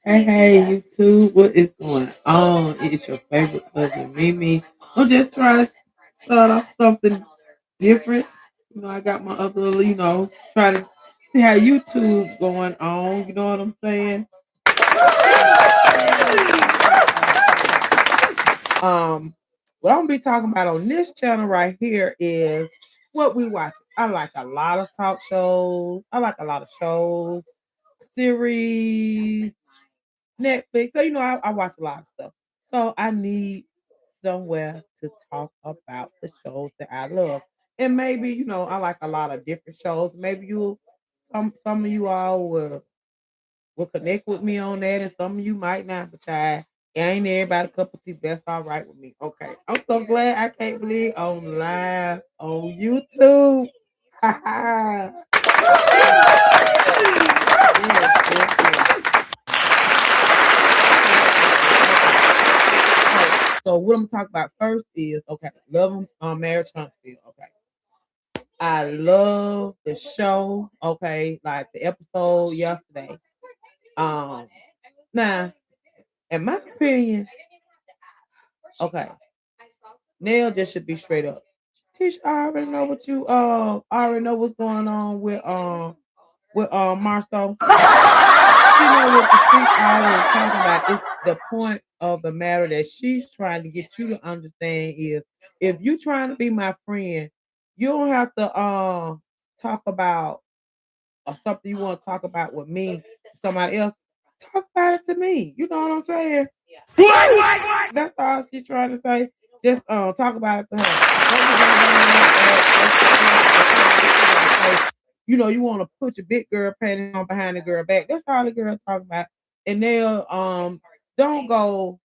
Hey, you too. What is going on? It's your favorite cousin, Mimi. I'm just trying to start off something different. I got my other, trying to see how YouTube going on. You know what I'm saying? Um, what I'm gonna be talking about on this channel right here is what we watch. I like a lot of talk shows. I like a lot of shows, series, Netflix. So I watch a lot of stuff. So I need somewhere to talk about the shows that I love. And maybe, I like a lot of different shows. Maybe some of you all will connect with me on that, and some of you might not, but it ain't everybody cup of tea. That's all right with me. Okay. I'm so glad I can't believe on live on YouTube. Yes, yes, yes. So what I'm talking about first is love marriage Huntsville. Okay, I love the show. Okay, like the episode yesterday. Now, in my opinion, okay, Neil just should be straight up. Tish, I already know what you I already know what's going on with Marceau. She knows what the streets are already talking about. It's the point of the matter that she's trying to get you to understand is if you trying to be my friend, you don't have to talk about or something you want to talk about with me to somebody else. Talk about it to me. You know what I'm saying? That's all she's trying to say. Just talk about it to her. Don't get me wrong, that's the question. You want to put your big girl panties on behind the girl back. That's all the girls talk about. And they'll don't go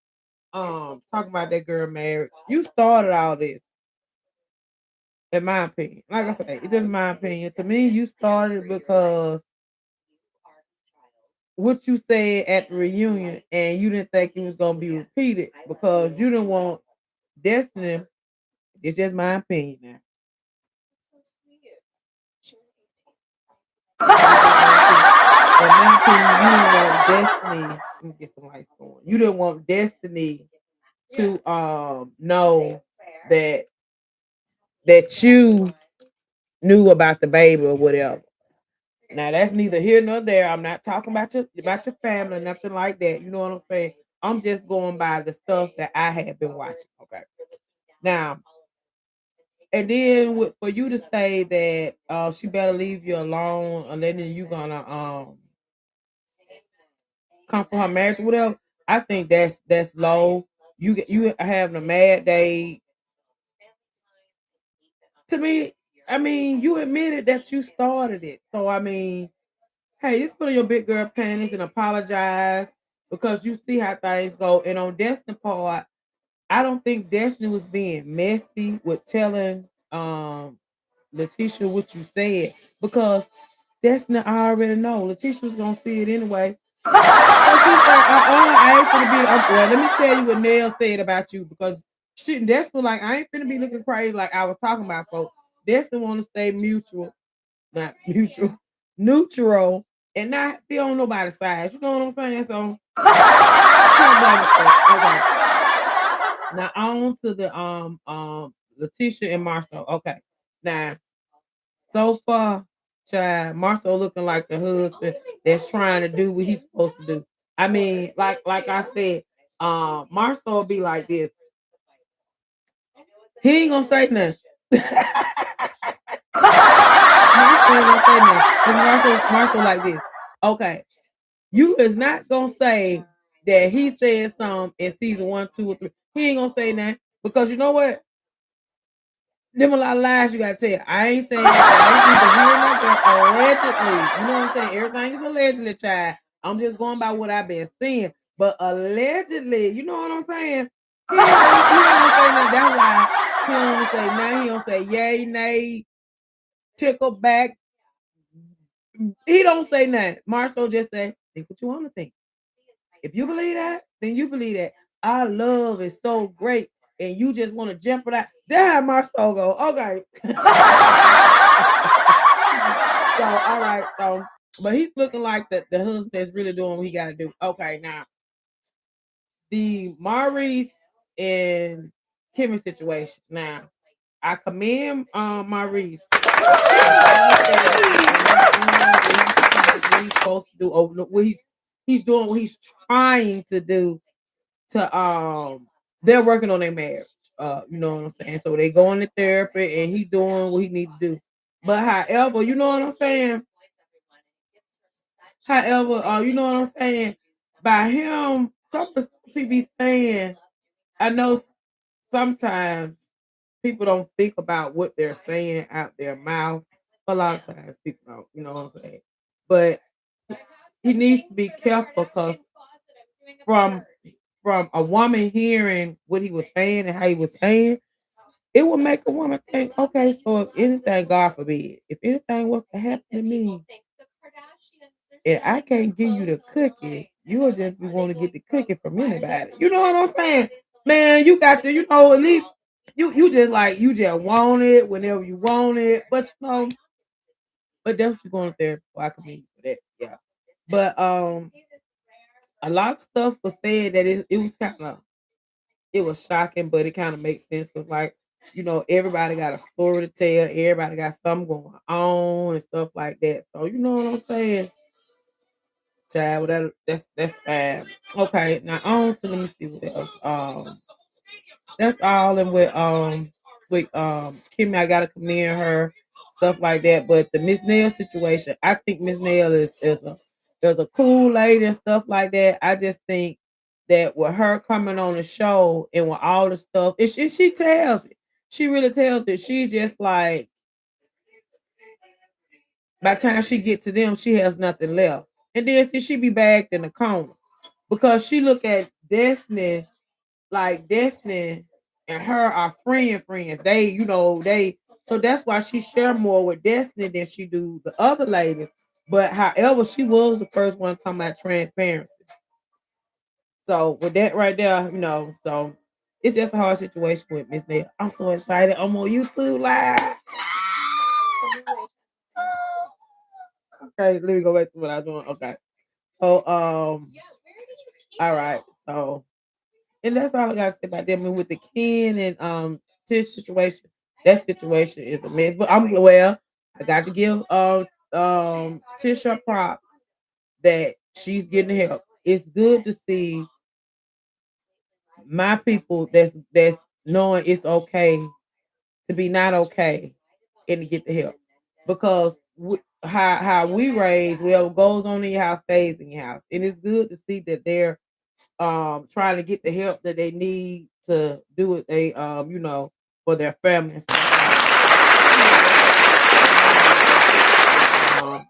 talk about that girl marriage. You started all this, in my opinion. Like I say, it's just my opinion. To me, you started because what you said at the reunion, and you didn't think it was gonna be repeated because you didn't want Destiny. It's just my opinion now. In my opinion, you didn't want Destiny. Let me get some lights going. You didn't want Destiny to know that you knew about the baby or whatever. Now that's neither here nor there. I'm not talking about your family, nothing like that. You know what I'm saying? I'm just going by the stuff that I have been watching. Okay. Now, and then for you to say that she better leave you alone, and then you gonna come for her marriage or whatever, I think that's low. You having a mad day. To me, I mean, you admitted that you started it. So I mean, hey, just put on your big girl panties and apologize because you see how things go. And on Destiny part, I don't think Destiny was being messy with telling Letitia what you said because Destiny I already know. Letitia was gonna see it anyway. So she's like, I ain't finna be. Well, let me tell you what Nell said about you because Destiny like I ain't finna be looking crazy like I was talking about, folks. Destiny want to stay not mutual, neutral, and not be on nobody's side. You know what I'm saying? So, okay. Now on to the Letitia and Marcel. Okay, now so far, child, Marcel looking like the husband that's trying to do what he's supposed to do. I mean, like I said, Marcel be like this. He ain't gonna say nothing. Marcel ain't gonna say nothing. Cause Marcel like this. Okay, you is not gonna say that he said something in season 1, 2, or 3. He ain't gonna say that because you know what? Them a lot of lies you gotta tell. I ain't saying that. Allegedly. You know what I'm saying? Everything is allegedly, child. I'm just going by what I've been seeing. But allegedly, you know what I'm saying? He don't say nothing. That's why he don't say now. He don't say yay, nay, tickle back. He don't say nothing. Marcel just say, think what you want to think. If you believe that, then you believe that. Our love is so great, and you just want to jump it out. That's how Marcel go. Okay. right. So, but he's looking like the husband that's really doing what he got to do. Okay, now the Maurice and Kimmy situation. Now, I commend Maurice for going to therapy and he's doing what he's supposed to do. Oh, no, what he's doing what he's trying to do to they're working on their marriage. You know what I'm saying? So they going to therapy and he doing what he need to do. But however, you know what I'm saying? However, you know what I'm saying? By him, some of the stuff he be saying, I know sometimes people don't think about what they're saying out their mouth. A lot of times people don't, you know what I'm saying? But he needs to be careful because from a woman hearing what he was saying and how he was saying, it will make a woman think, okay, so if anything, God forbid, if anything was to happen to me, and I can't give you the cookie, you'll just be wanting to get the cookie from anybody. You know what I'm saying? Man, you got to, at least you just like you just want it whenever you want it. But but that's what you're going there for. I can be for that. Yeah. But a lot of stuff was said that it was kind of it was shocking, but it kind of makes sense because like, everybody got a story to tell, everybody got something going on and stuff like that. So you know what I'm saying? Child, well, that's fine. Okay, now on to let me see what else. That's all and with Kimmy, I gotta commend her, stuff like that. But the Miss Nail situation, I think Miss Nail is a cool lady and stuff like that. I just think that with her coming on the show and with all the stuff, she tells it. She really tells it. She's just like by the time she get to them, she has nothing left. And then see she be bagged in the corner because she look at Destiny like Destiny and her are friends. They so that's why she share more with Destiny than she do the other ladies. But however, she was the first one talking about transparency. So with that right there, so it's just a hard situation with Miss Nail. I'm so excited. I'm on YouTube live. Okay, let me go back to what I was doing. Okay. So all right. So and that's all I gotta say about them. And with the Ken and Tish situation, that situation is a mess. But I got to give Tish her props that she's getting help. It's good to see my people that's knowing it's okay to be not okay and to get the help. Because how we raise, whatever goes on in your house stays in your house. And it's good to see that they're trying to get the help that they need to do what they for their family and stuff like that.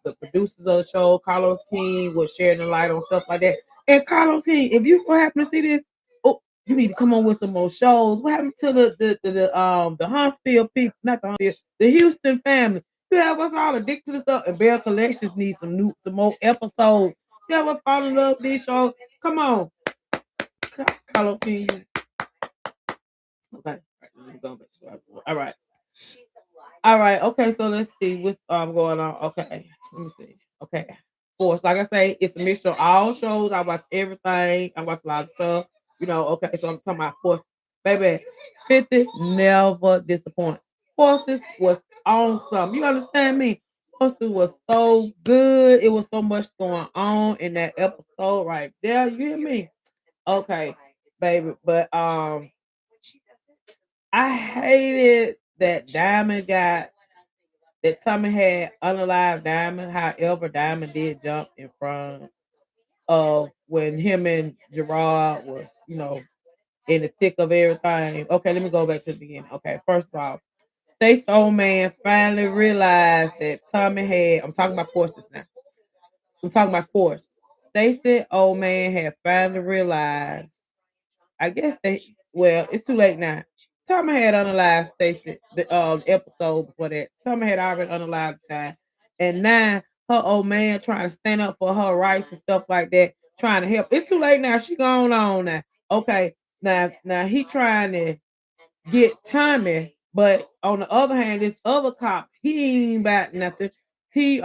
The producers of the show, Carlos King, was sharing the light on stuff like that. And Carlos King, if you so happen to see this, oh, you need to come on with some more shows. What happened to the Huntsville people, not the Huntsville, the Houston family? You have us all addicted to stuff, and Bear Collections needs some more episodes. You ever fall in love with this show? Come on. Carlos King. Okay. All right. All right. Okay. So let's see what's going on. Okay. Let me see. Okay. Force. Like I say, it's a mixture of all shows. I watch everything. I watch a lot of stuff. Okay. So I'm talking about Force. Baby, 50 never disappoint. Forces was awesome. You understand me? Forces was so good. It was so much going on in that episode right there. You hear me? Okay, baby. But I hated that Diamond got that Tommy had unalive Diamond. However, Diamond did jump in front of when him and Gerard was, in the thick of everything. Okay, let me go back to the beginning. Okay, first of all, Stacey old man finally realized that Tommy had. I'm talking about forces now. I'm talking about force. Stacey old man had finally realized. I guess it's too late now. Tommy had unalived Stacey the episode before that. Tommy had already unalived the child. And now her old man trying to stand up for her rights and stuff like that, trying to help. It's too late now. She gone on now. Okay. Now he trying to get Tommy, but on the other hand, this other cop, he ain't about nothing. he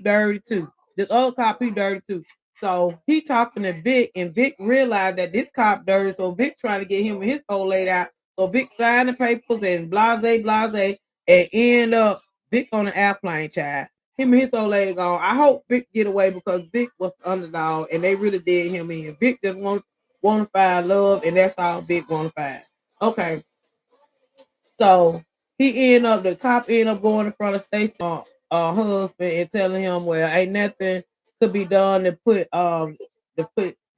dirty too. This other cop, he dirty too. So he talking to Vic, and Vic realized that this cop dirty. So Vic trying to get him and his old lady out. So Vic signed the papers and blase, and end up Vic on the airplane, child. Him and his old lady gone. I hope Vic get away because Vic was the underdog, and they really did him in. Vic just want to find love, and that's all Vic want to find. Okay, so the cop ended up going in front of Stacy husband and telling him, well, ain't nothing could be done to put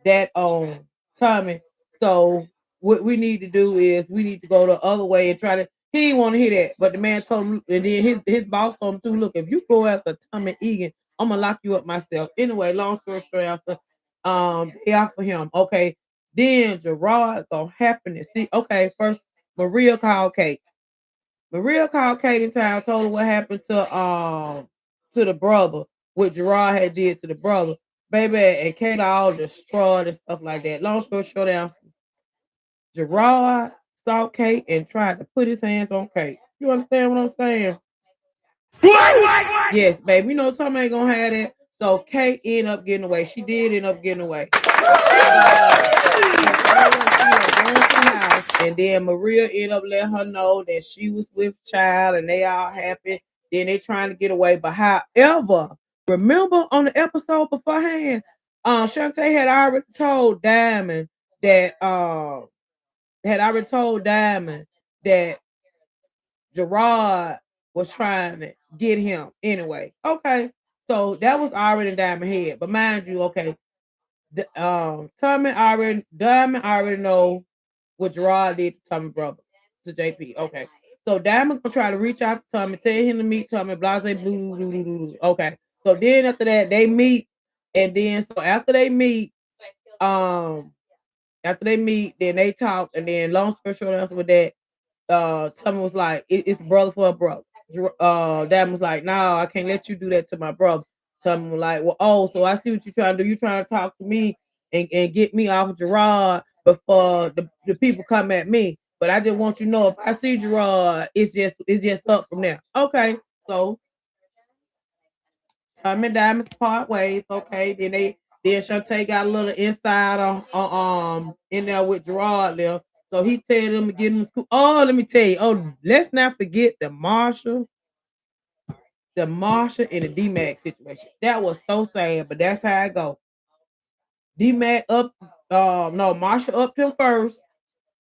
that on Tommy. So what we need to do is we need to go the other way and try to. He didn't want to hear that, but the man told him, and then his boss told him too. Look, if you go after Tommy Egan, I'm gonna lock you up myself. Anyway, long story short, answer, they offer him. Okay, then Gerard gonna happen to see. Okay, first Maria called Kate. Maria called Kate in town, told her what happened to the brother, what Gerard had did to the brother. Baby, and Kate all destroyed and stuff like that. Long story short, Gerard saw Kate and tried to put his hands on Kate. You understand what I'm saying? Yes, baby. You know something ain't gonna have that. So Kate ended up getting away. She did end up getting away. But you know what? She had gone to the house, and then Maria ended up letting her know that she was with child, and they all happy. Then they trying to get away. But however, remember on the episode beforehand, Shantae had already told Diamond that Gerard was trying to get him anyway. Okay, so that was already in Diamond head. But mind you, okay, Diamond already know what Gerard did to Tommy brother, to JP. Okay. So Diamond gonna try to reach out to Tommy, tell him to meet Tommy, blase blue, blue, blue, blue. Okay. So then after that, they meet, and then so after they meet, then they talk, and then long story short answer with that, Tommy was like, it's brother for a brother. Diamond was like, no, I can't let you do that to my brother. Tommy was like, well, oh, so I see what you're trying to do. You trying to talk to me and get me off of Gerard before the people come at me. But I just want you to know, if I see Gerard, it's just up from there. Okay, so Tommy and Diamonds part ways. Okay, then Shantae got a little inside in there with Gerard there. So he tell them to get him to school. Oh, let me tell you. Oh, let's not forget the Marsha and the D-Mac situation. That was so sad, but that's how I go. D-Mac up, no, Marsha upped him first,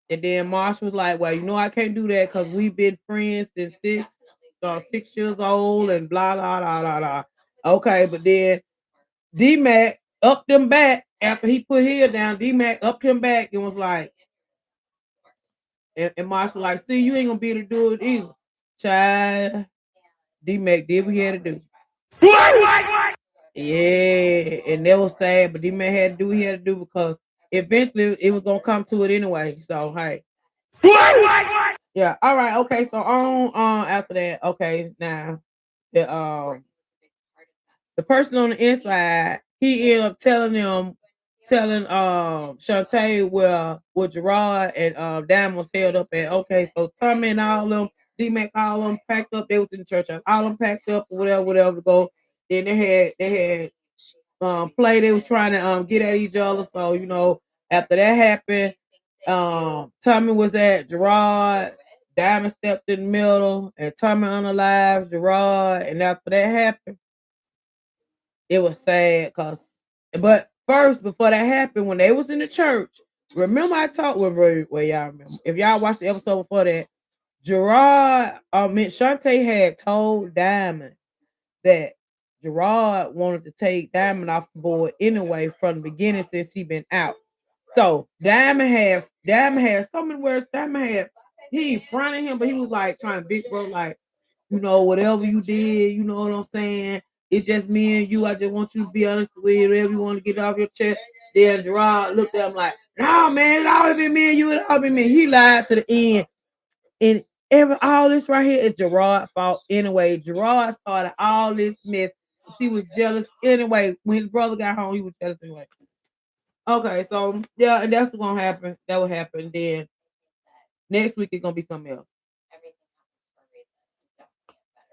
and then Marsha was like, "Well, you know I can't do that because we've been friends since 6 years old, and blah blah blah blah blah." Okay, but then D-Mac upped him back after he put his down. D-Mac upped him back and was like, and Marsha was like, "See, you ain't gonna be able to do it either, child." D-Mac did what he had to do. Yeah, and that was sad, but D-Man had to do what he had to do because eventually it was gonna come to it anyway. So hey. Yeah, all right, okay. So on after that, okay, now the person on the inside, he ended up telling Shantae where Gerard and Diamond was held up at. Okay, so Tommy and all them, D-Mac, all them packed up, they was in the church house, all them packed up, whatever to go. Then they had play. They was trying to get at each other. So after that happened, Tommy was at Gerard. Diamond stepped in the middle, and Tommy unalived Gerard. And after that happened, it was sad but first, before that happened, when they was in the church, remember I talked with well, y'all remember. If y'all watched the episode before that, Shantae had told Diamond that Gerard wanted to take Diamond off the board anyway from the beginning since he been out. So Diamond had so many words. He fronted him, but he was like trying to big bro, like, whatever you did, you know what I'm saying? It's just me and you. I just want you to be honest with you. Whatever you want to get off your chest. Then Gerard looked at him like, no, man, it always been me and you. It always been me. He lied to the end. And all this right here is Gerard's fault anyway. Gerard started all this mess. He was jealous anyway. When his brother got home, he was jealous anyway. Okay, so yeah, and that's what's gonna happen. That will happen. Then next week it's gonna be something else.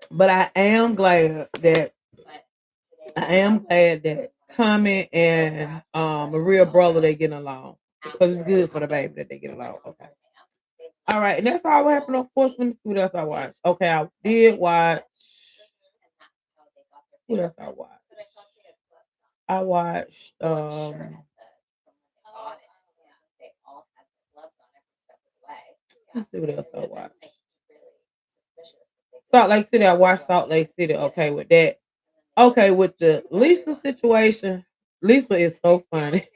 But I am glad that Tommy and Maria brother they getting along because it's good for the baby that they get along. Okay. All right, and that's all what happened on Force. Let me see what else I watched. Okay, I did watch. What else I watched? I watched. Let's see what else I watched. Salt Lake City. I watched Salt Lake City. Okay, with that. Okay, with the Lisa situation. Lisa is so funny.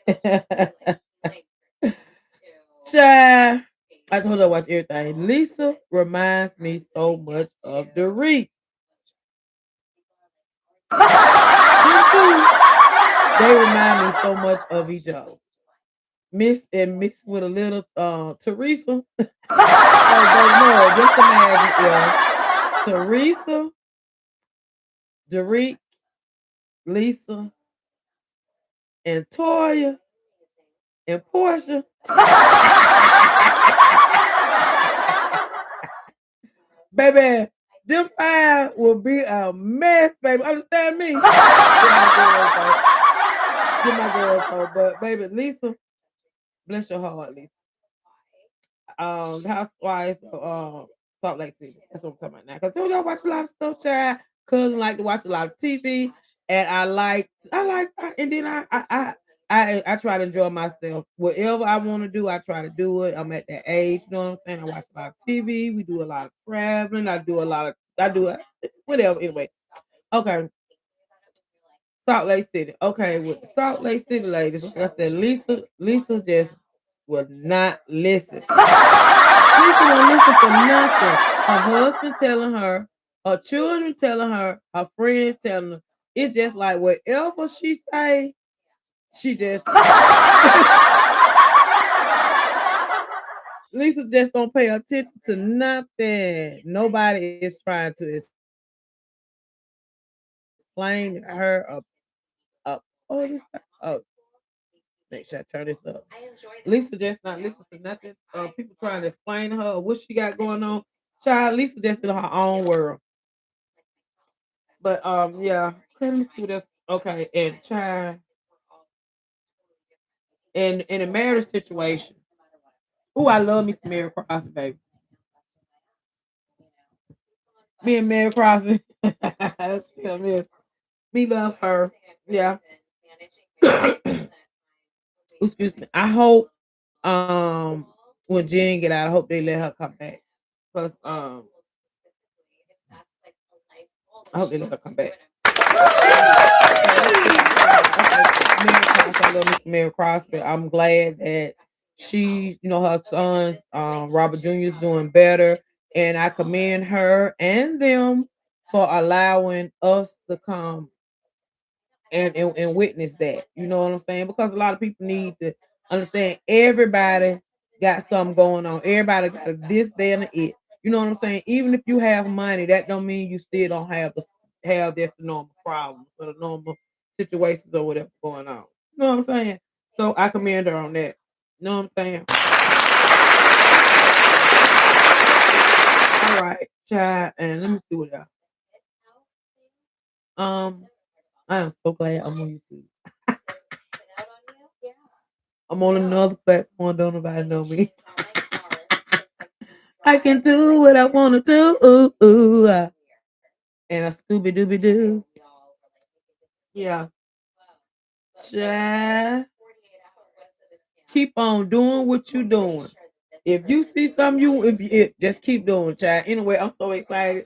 Child, I told her to watch everything. Lisa reminds me so much of the Reek. Them two, they remind me so much of each other. Mixed with a little Teresa. Oh, baby, no, just imagine if Teresa, Derek, Lisa, and Toya and Portia. Baby, them five will be a mess, baby. Understand me? Get my girls though. But baby, Lisa, bless your heart, Lisa. The Housewives of Salt Lake City. That's what I'm talking about now. Cause I told y'all watch a lot of stuff, child. Cousin like to watch a lot of TV, and and then I try to enjoy myself. Whatever I want to do, I try to do it. I'm at that age, you know what I'm saying? I watch a lot of TV. We do a lot of traveling. I do whatever. Anyway, okay. Salt Lake City. Okay, with Salt Lake City ladies, like I said, Lisa just will not listen. Lisa won't listen for nothing. Her husband telling her children telling her friends telling her. It's just like whatever she say, she just Lisa just don't pay attention to nothing. Nobody is trying to explain to her up. Oh, this. Oh, make sure I turn this up. Lisa just not listening to nothing. People trying to explain to her what she got going on. Child, Lisa just in her own world. But yeah. Okay, let me see what else. Okay, and child, in a marriage situation. Oh, I love me some Mary Crosby, baby. Me and Mary Crosby. Yeah, me love her. Yeah. Excuse me. I hope when Jen get out, I hope they let her come back. Cause I hope they let her come back. I love Mr. Mary Crosby. I'm glad that she's, her sons, Robert Jr. is doing better, and I commend her and them for allowing us to come and witness that. You know what I'm saying? Because a lot of people need to understand everybody got something going on. Everybody got a this, that, and it. You know what I'm saying? Even if you have money, that don't mean you still don't have this the normal problems or the normal situations or whatever going on. You know what I'm saying? So I commend her on that. You know what I'm saying? All right, child, and let me see what else. Um, I am so glad I'm on YouTube. I'm on another platform. Don't nobody know me. I can do what I want to do. And a Scooby Dooby Doo. Yeah. Child, keep on doing what you doing. If you see something just keep doing, child. Anyway, I'm so excited.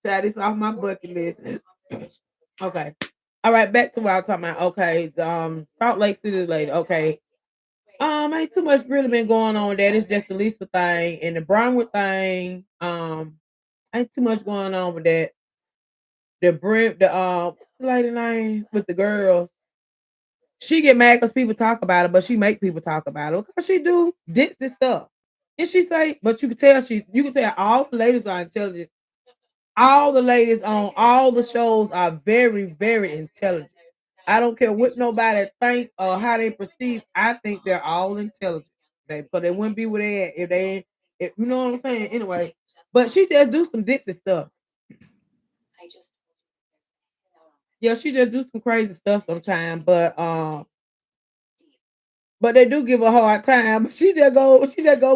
Child, this off my bucket list. Okay. All right, back to what I was talking about. Okay, Salt Lake City lady. Okay. Ain't too much really been going on with that. It's just the Lisa thing and the Brownwood thing. Ain't too much going on with that. What's the lady name with the girls? She get mad because people talk about it, but she make people talk about it because she do this stuff. And she say, but you can tell all the ladies are intelligent. All the ladies on all the shows are very, very intelligent. I don't care what nobody think or how they perceive. I think they're all intelligent, baby. Because they wouldn't be where they at if they ain't. You know what I'm saying? Anyway, but she just do some Dixie stuff. Yeah, she just do some crazy stuff sometimes, but they do give her a hard time. But she just go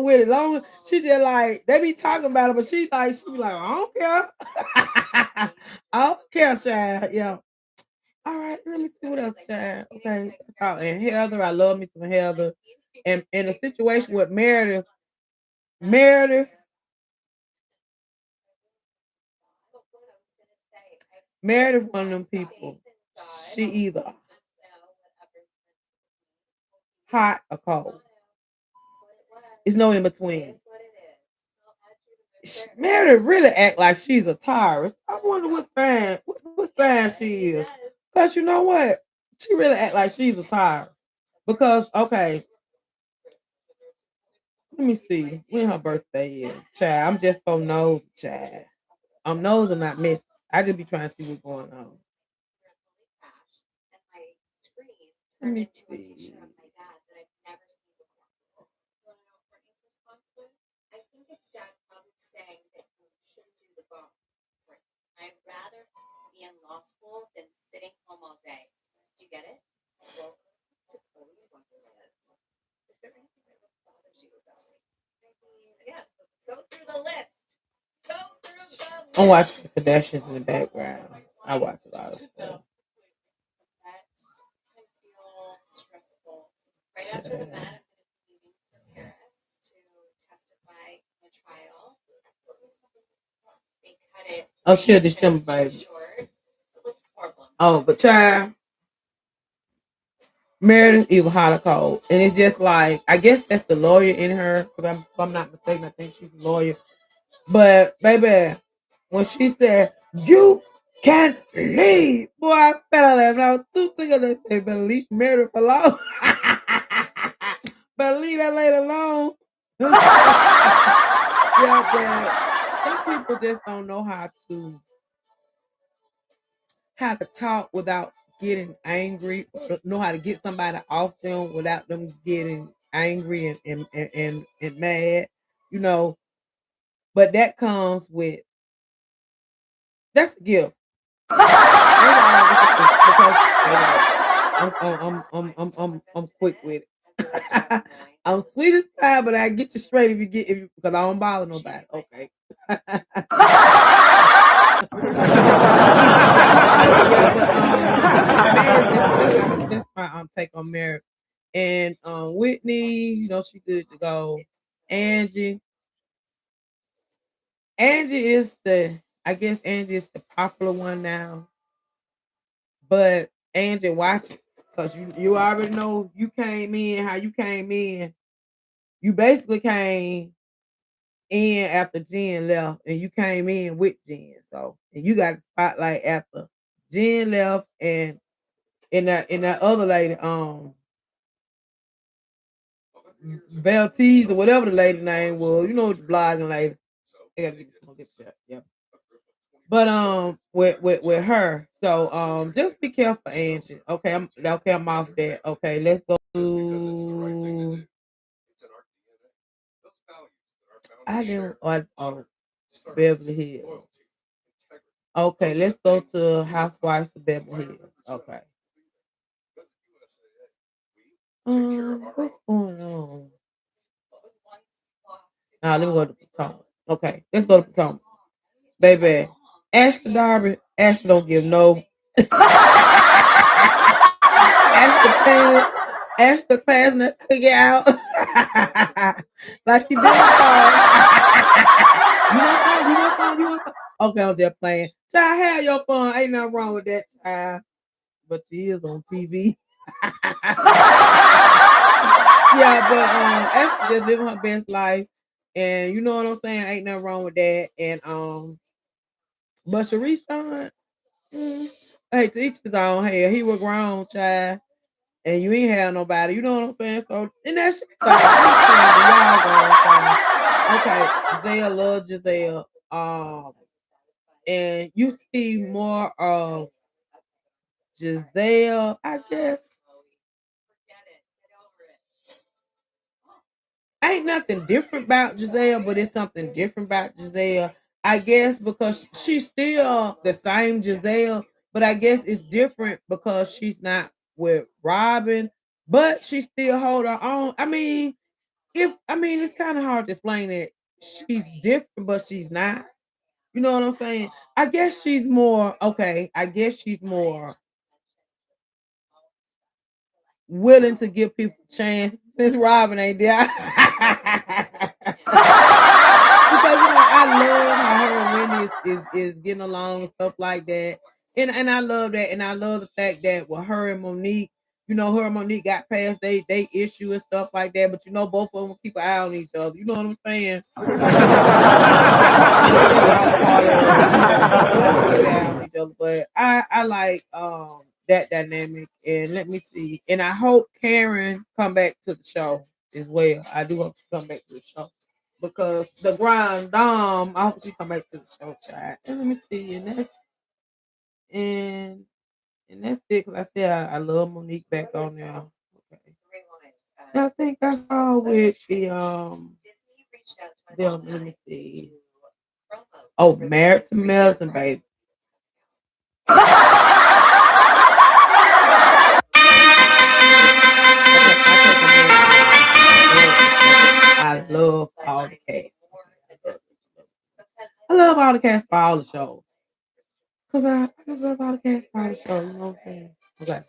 with it. Long she just like they be talking about it, but she be like, I don't care. I don't care, child. Yeah. All right, let me see what else, child. Okay. Oh, and Heather, I love me some Heather. And in a situation with Meredith, Meredith, one of them people. She either hot or cold. It's no in between. Meredith really act like she's a Taurus. I wonder what sign she is. Cause you know what? She really act like she's a Taurus. Because okay, let me see when her birthday is. Child, I'm just so nosy, child. I'm nosy, not missing. I just be trying to see what's going on. Let me see. I'm watching the Kardashians in the background. I watch a lot of stuff. Child. Oh, she a December baby. Oh, but child, Meredith even hot or cold, and it's just like I guess that's the lawyer in her. Because if I'm not mistaken, I think she's a lawyer. But baby, when she said you can leave, boy, I fell laughing. I was too thinking they said, "Better leave Meredith alone." Better leave that lady alone. Yeah, but some people just don't know how to talk without getting angry, or know how to get somebody off them without them getting angry and mad, you know. But that comes with that's a gift. That's all I can say because baby, I'm quick with it. I'm sweet as pie, but I get you straight if you because I don't bother nobody. Okay. Okay, but yeah, but Mary, that's my take on Mary. And Whitney, she good to go. Angie. Angie is the I guess Angie is the popular one now. But Angie, watch it. Because you already know you came in, how you came in. You basically came in after Jen left and you came in with Jen. So and you got the spotlight after Jen left and that other lady, Beltees or whatever the lady name was, the blogging lady. I gotta get some get shot. Yeah. But with her. So just be careful, Angie. I'm off that. Okay, let's go to I didn't oh Beverly Hills. Okay, let's go to Housewives of Beverly Hills. Okay. What's going on? Let me go to Potomac. Okay, let's go to Potomac. Baby, Ashley Darby, Ashley don't give no. Ashley passing, Ashley passing that cookie out like she did before. You want some? You want some? You want some? Okay, I'm just playing. Child, have your fun. Ain't nothing wrong with that, child. But she is on TV. Yeah, but Ashley just living her best life, and you know what I'm saying. Ain't nothing wrong with that. And but Sharice's son, mm, hey, to each his own. Hey, he was grown, child, and you ain't have nobody. You know what I'm saying. So and that's your child. Y'all grown, child. Okay, Giselle love Giselle. And you see more of Giselle, I guess. Ain't nothing different about Giselle, but it's something different about Giselle. I guess because she's still the same Giselle, but I guess it's different because she's not with Robin, but she still hold her own. I mean, if I mean it's kind of hard to explain it. She's different, but she's not. You know what I'm saying? I guess she's more okay. I guess she's more willing to give people a chance since Robin ain't there. Because I love how her and Wendy is getting along and stuff like that. And I love that. And I love the fact that with her and Monique, her and Monique got past they issue and stuff like that. But both of them keep an eye on each other. You know what I'm saying? And that's just all a part of, so they just keep an eye on each other. But I like that dynamic. And let me see. And I hope Karen come back to the show as well. I do hope she come back to the show because the Grand Dame, I hope she come back to the show, child. And let me see, and and that's it. Cause I said I love Monique back on there. Okay, I think that's all with the them. Let me see. Oh, Married to Medicine, baby. I love all the cast. I love all the cast for all the shows. Cause I just love all the cast for all the shows. You know what I'm saying? Okay.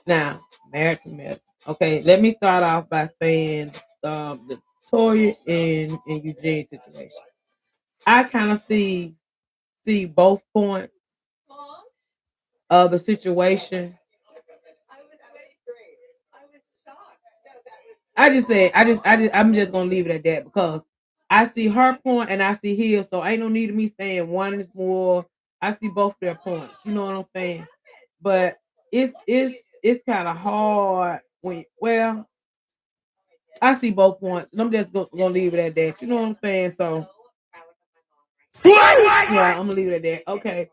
Now, Married to Medicine. Okay, let me start off by saying the Toya and Eugene situation. I kind of see both points of the situation. I'm just gonna leave it at that because I see her point and I see his, so ain't no need of me saying one is more. I see both their points. You know what I'm saying? But it's kind of hard when I see both points. And I'm just gonna leave it at that. You know what I'm saying? So yeah, I'm gonna leave it at that. Okay.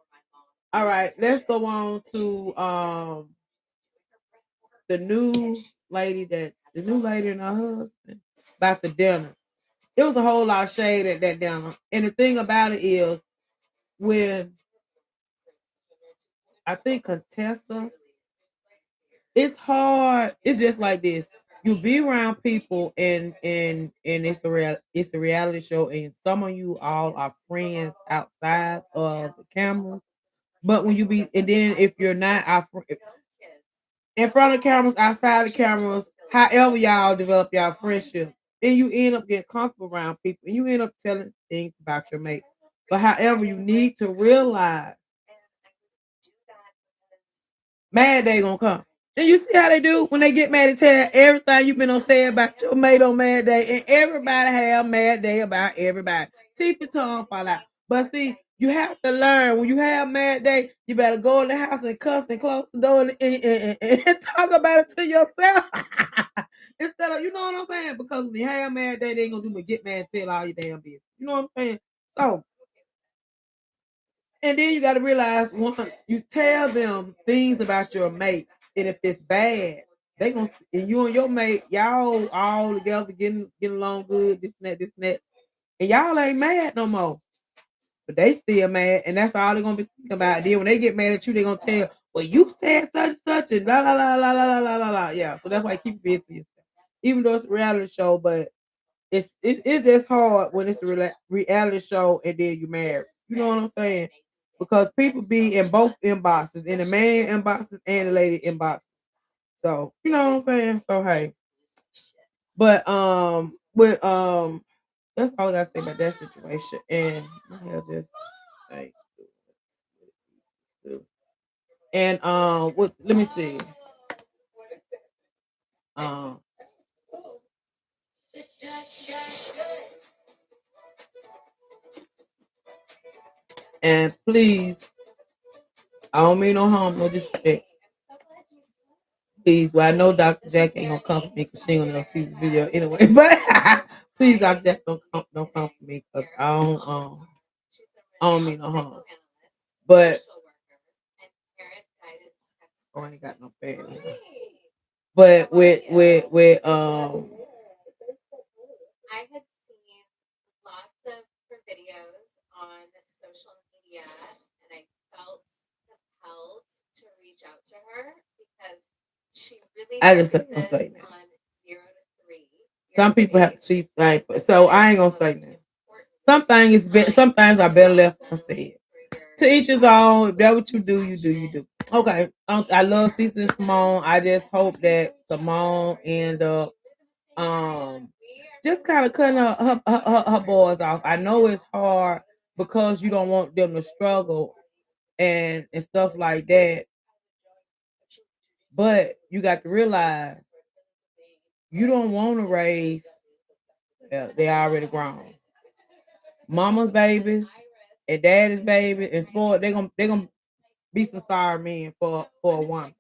All right. Let's go on to the new the new lady and her husband about the dinner. It was a whole lot of shade at that dinner. And the thing about it is when I think Contessa, it's hard. It's just like this. You be around people and it's a reality show and some of you all are friends outside of the cameras. But when you be and then if you're not in front of cameras, outside the cameras, however y'all develop y'all friendship, and you end up getting comfortable around people and you end up telling things about your mate. But however, you need to realize mad day gonna come. And you see how they do when they get mad and tell everything you've been on say about your mate on mad day, and everybody have mad day about everybody. Teeth and tongue fall out. But see, you have to learn when you have mad day, you better go in the house and cuss and close the door and talk about it to yourself. Instead of, you know what I'm saying? Because when you have mad day, they ain't gonna do but get mad and tell all your damn business. You know what I'm saying? So and then you got to realize once you tell them things about your mate, and if it's bad, they gonna and you and your mate, y'all all together getting along good, this and that, and y'all ain't mad no more. But they still mad, and that's all they're gonna be thinking about. Then when they get mad at you, they gonna tell, well, you said such and such and la la la la la la la la la. Yeah. So that's why I keep it busy to yourself. Even though it's a reality show, but it's just hard when it's a reality show and then you married. You know what I'm saying? Because people be in both inboxes, in the man inboxes and the lady inbox. So you know what I'm saying? So hey. But with that's all I gotta say about that situation. And I'll just like and what let me see. Um and please, I don't mean no harm, no disrespect. Please, well, I know Dr. Jack ain't gonna come for me because she ain't gonna see the video anyway. But please, Dr. Jack, don't come for me because I don't mean no harm. But oh, I ain't got no fan. But with I just ain't gonna say that. Some people have to see things, so I ain't gonna say that. Some things are better left unsaid. To each his own. If that's what you do, you do, you do. Okay. I love Cece and Simone. I just hope that Simone end up just kind of cutting her boys off. I know it's hard because you don't want them to struggle and stuff like that. But you got to realize you don't want to raise. Yeah, they already grown. Mama's babies and daddy's baby and spoiled. They gonna be some sorry men for a woman.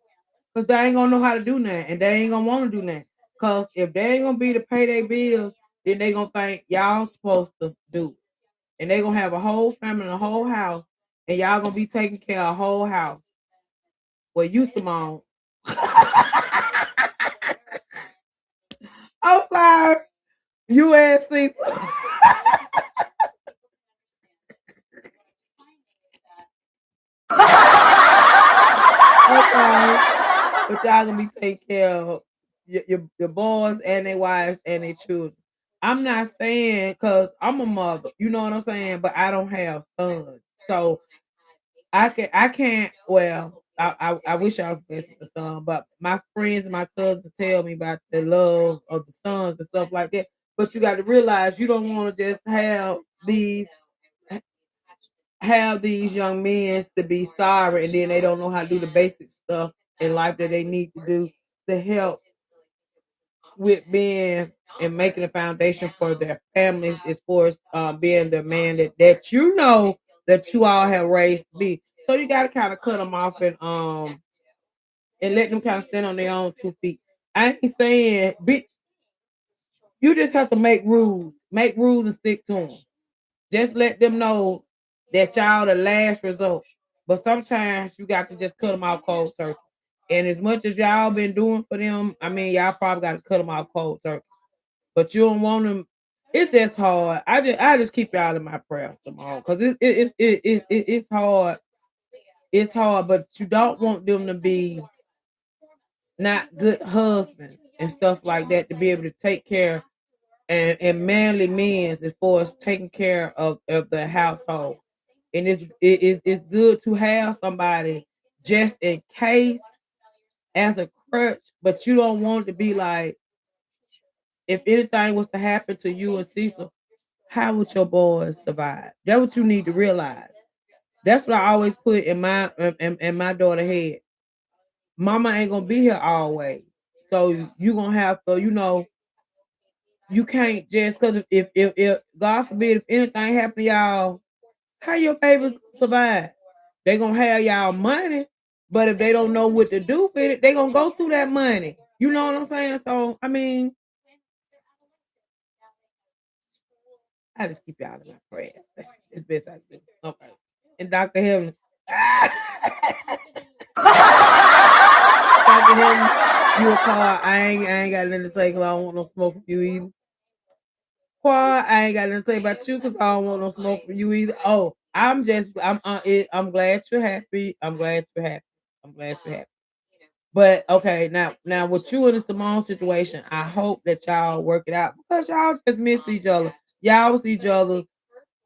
Cause they ain't gonna know how to do that, and they ain't gonna want to do that. Cause if they ain't gonna be to pay their bills, then they gonna think y'all supposed to do, and they gonna have a whole family and a whole house, and y'all gonna be taking care of a whole house. Well, you Simone. I'm sorry, you and Cecil. Okay, but y'all gonna be taking care of your boys and their wives and their children. I'm not saying because I'm a mother, you know what I'm saying, but I don't have sons, so I can't. Well, I wish I was blessed with a son, but my friends and my cousins tell me about the love of the sons and stuff like that. But you got to realize you don't want to just have these young men to be sorry and then they don't know how to do the basic stuff in life that they need to do to help with being and making a foundation for their families as far as being the man that you know that you all have raised to be. So you got to kind of cut them off and let them kind of stand on their own 2 feet. I ain't saying you just have to make rules and stick to them. Just let them know that y'all the last resort. But sometimes you got to just cut them off cold turkey. And as much as y'all been doing for them, I mean, y'all probably got to cut them off cold turkey. But you don't want them. It's just hard. I just keep y'all in my prayers tomorrow because it's hard. It's hard, but you don't want them to be not good husbands and stuff like that to be able to take care and manly men as far as taking care of the household. And it's good to have somebody just in case as a crutch, but you don't want to be like if anything was to happen to you and Cecil, how would your boys survive? That's what you need to realize. That's what I always put in my daughter head. Mama ain't gonna be here always. So you gonna have to, you can't just cause if God forbid if anything happen to y'all, how your babies survive? They gonna have y'all money, but if they don't know what to do with it, they gonna go through that money. You know what I'm saying? So I mean, I just keep y'all in my prayers. That's best I can do. Okay. And Dr. Heaven. Dr. Heaven, you a car. I ain't got nothing to say because I don't want no smoke from you either. Quad, I ain't got nothing to say about you because I don't want no smoke from you either. Oh, I'm glad you're happy. I'm glad you're happy. I'm glad you're happy. But okay, now with you in the Simone situation, I hope that y'all work it out because y'all just miss each other. Y'all was each other's.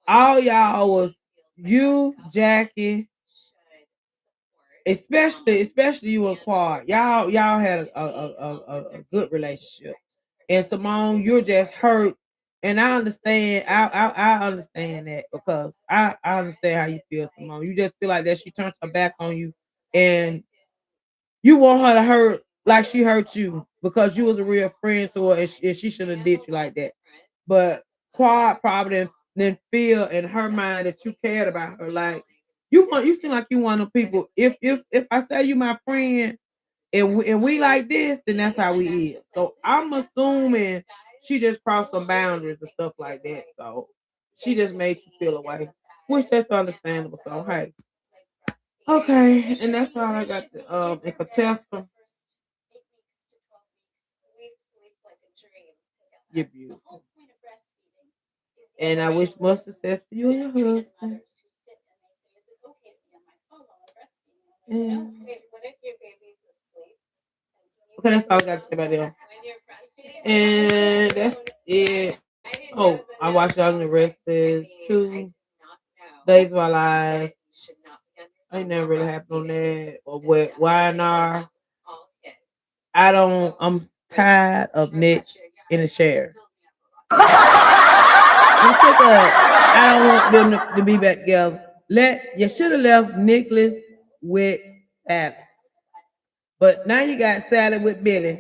All y'all was you, Jackie, especially you and Quad. Y'all had a good relationship. And Simone, you're just hurt. And I understand. I understand that because I understand how you feel, Simone. You just feel like that she turned her back on you, and you want her to hurt like she hurt you because you was a real friend to her, and she shouldn't have did you like that. But Quad probably didn't feel in her mind that you cared about her. Like you seem like you one of the people. If I say you my friend and we like this, then that's how we is. So I'm assuming she just crossed some boundaries and stuff like that. So she just made you feel away, which that's understandable. So hey, okay, and that's all I got to and Contessa, you're beautiful. And I wish more success for you and your husband. And Okay, that's all I got to say about them. And that's it. Oh, I watched Young and the Restless, 2 Days of Our Lives. I ain't never really happened on that. Or what? YNR. I don't. I'm tired of Nick in the chair. I'm sick of. I don't want them to be back together. You should have left Nicholas with Sally, but now you got Sally with Billy.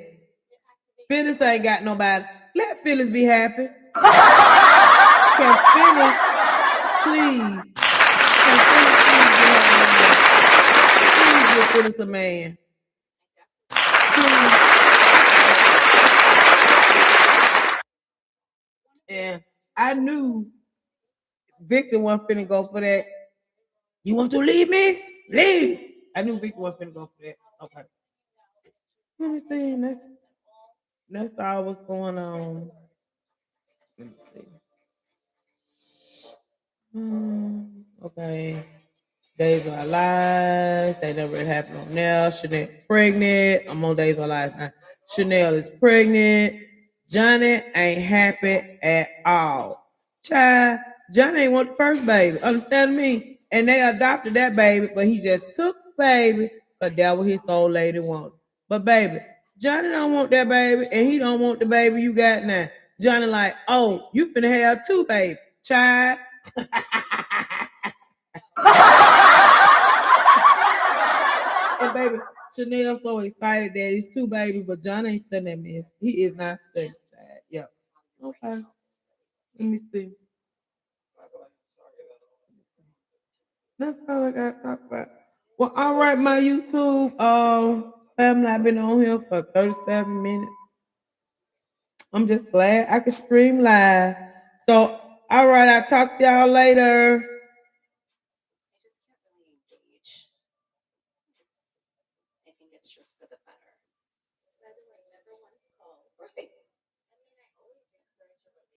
Phyllis ain't got nobody. Let Phyllis be happy. Can Phyllis please? Can Phyllis please get her a man? Please give Phyllis a man. Please. And I knew Victor wasn't finna go for that. You want to leave me? Leave. I knew Victor wasn't finna go for that. Okay. Let me see. That's all what's going on. Let me see. Okay. Days of Our Lives. They never really happened on there. Chanel pregnant. I'm on Days of Our Lives now. Chanel is pregnant. Johnny ain't happy at all. Child, Johnny ain't want the first baby. Understand me? And they adopted that baby, but he just took the baby because that what his old lady wanted. But baby, Johnny don't want that baby, and he don't want the baby you got now. Johnny like, oh, you finna have 2 babies, child. And baby, Chanel so excited that it's 2 babies, but John ain't studying that mess. He is not studying, child. Yeah. Okay. Let me see. That's all I got to talk about. Well, all right, my YouTube family, I've been on here for 37 minutes. I'm just glad I could stream live. So, all right, I'll talk to y'all later.